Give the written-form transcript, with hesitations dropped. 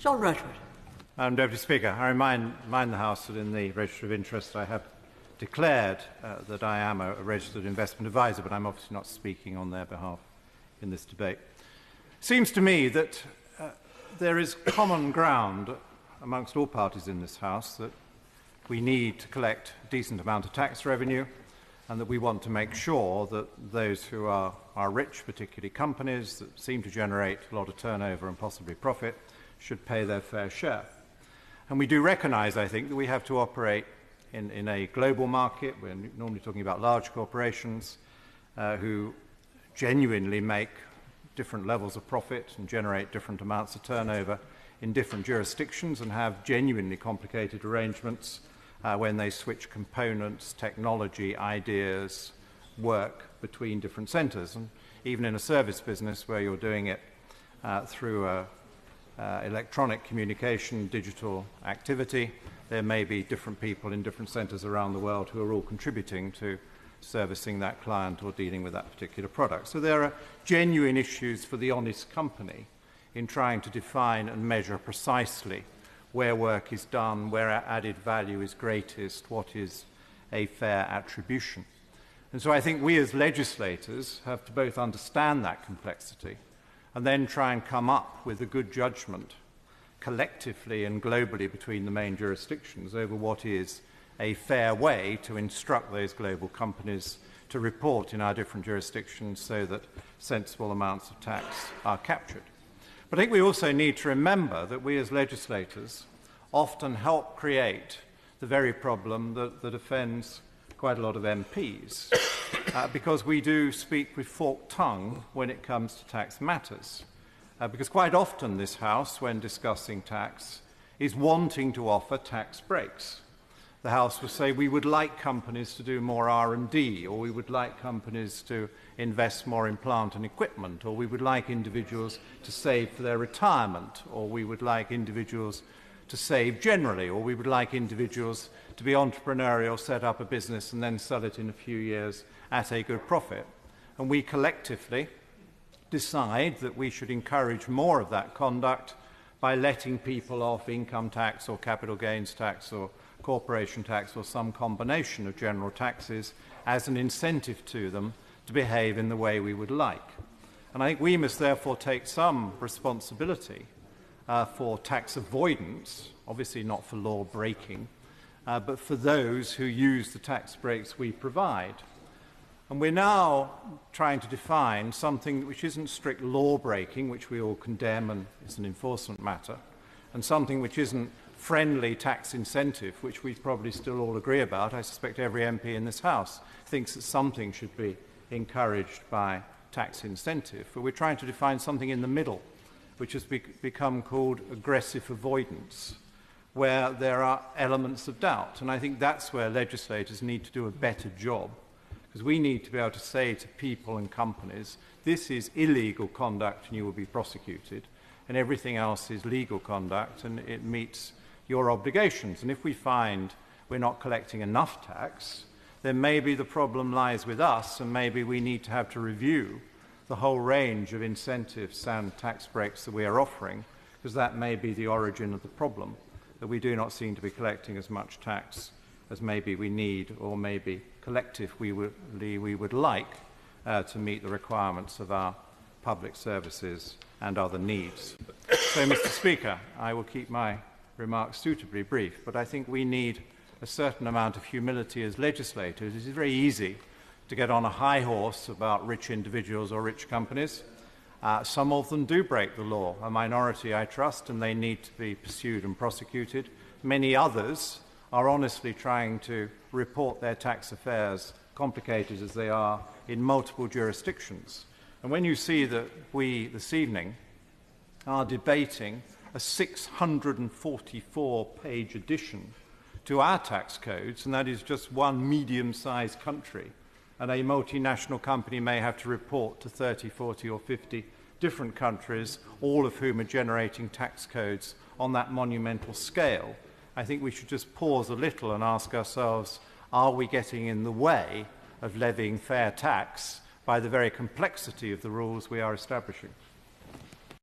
John Redwood. Madam Deputy Speaker, I remind the House that in the Register of Interest I have declared that I am a registered investment advisor, but I'm obviously not speaking on their behalf in this debate. It seems to me that there is common ground amongst all parties in this House that we need to collect a decent amount of tax revenue, and that we want to make sure that those who are rich, particularly companies that seem to generate a lot of turnover and possibly profit, should pay their fair share. And we do recognise, I think, that we have to operate in a global market. We're normally talking about large corporations who genuinely make different levels of profit and generate different amounts of turnover in different jurisdictions and have genuinely complicated arrangements when they switch components, technology, ideas, work between different centres. And even in a service business where you're doing it through electronic communication, digital activity, there may be different people in different centres around the world who are all contributing to servicing that client or dealing with that particular product. So there are genuine issues for the honest company in trying to define and measure precisely where work is done, where added value is greatest, what is a fair attribution. And so I think we as legislators have to both understand that complexity and then try and come up with a good judgment collectively and globally between the main jurisdictions over what is a fair way to instruct those global companies to report in our different jurisdictions so that sensible amounts of tax are captured. But I think we also need to remember that we as legislators often help create the very problem that offends quite a lot of MPs because we do speak with forked tongue when it comes to tax matters. Because quite often this House, when discussing tax, is wanting to offer tax breaks. The House will say we would like companies to do more R&D, or we would like companies to invest more in plant and equipment, or we would like individuals to save for their retirement, or we would like individuals to save generally, or we would like individuals to be entrepreneurial, set up a business and then sell it in a few years at a good profit. And we collectively decide that we should encourage more of that conduct by letting people off income tax or capital gains tax or corporation tax or some combination of general taxes as an incentive to them to behave in the way we would like. And I think we must therefore take some responsibility for tax avoidance, obviously not for law breaking, but for those who use the tax breaks we provide. And we're now trying to define something which isn't strict law breaking, which we all condemn and is an enforcement matter, and something which isn't friendly tax incentive, which we probably still all agree about. I suspect every MP in this House thinks that something should be encouraged by tax incentive. But we're trying to define something in the middle, which has become called aggressive avoidance, where there are elements of doubt. And I think that's where legislators need to do a better job, because we need to be able to say to people and companies, this is illegal conduct and you will be prosecuted, and everything else is legal conduct and it meets your obligations. And if we find we're not collecting enough tax, then maybe the problem lies with us, and maybe we need to have to review the whole range of incentives and tax breaks that we are offering, because that may be the origin of the problem, that we do not seem to be collecting as much tax as maybe we need, or maybe collectively we would like to meet the requirements of our public services and other needs. So, Mr. Speaker, I will keep my remarks suitably brief, but I think we need a certain amount of humility as legislators. It is very easy to get on a high horse about rich individuals or rich companies. Some of them do break the law, a minority, I trust, and they need to be pursued and prosecuted. Many others are honestly trying to report their tax affairs, complicated as they are, in multiple jurisdictions. And when you see that we, this evening, are debating a 644-page addition to our tax codes, and that is just one medium-sized country, and a multinational company may have to report to 30, 40 or 50 different countries, all of whom are generating tax codes on that monumental scale, I think we should just pause a little and ask ourselves, are we getting in the way of levying fair tax by the very complexity of the rules we are establishing?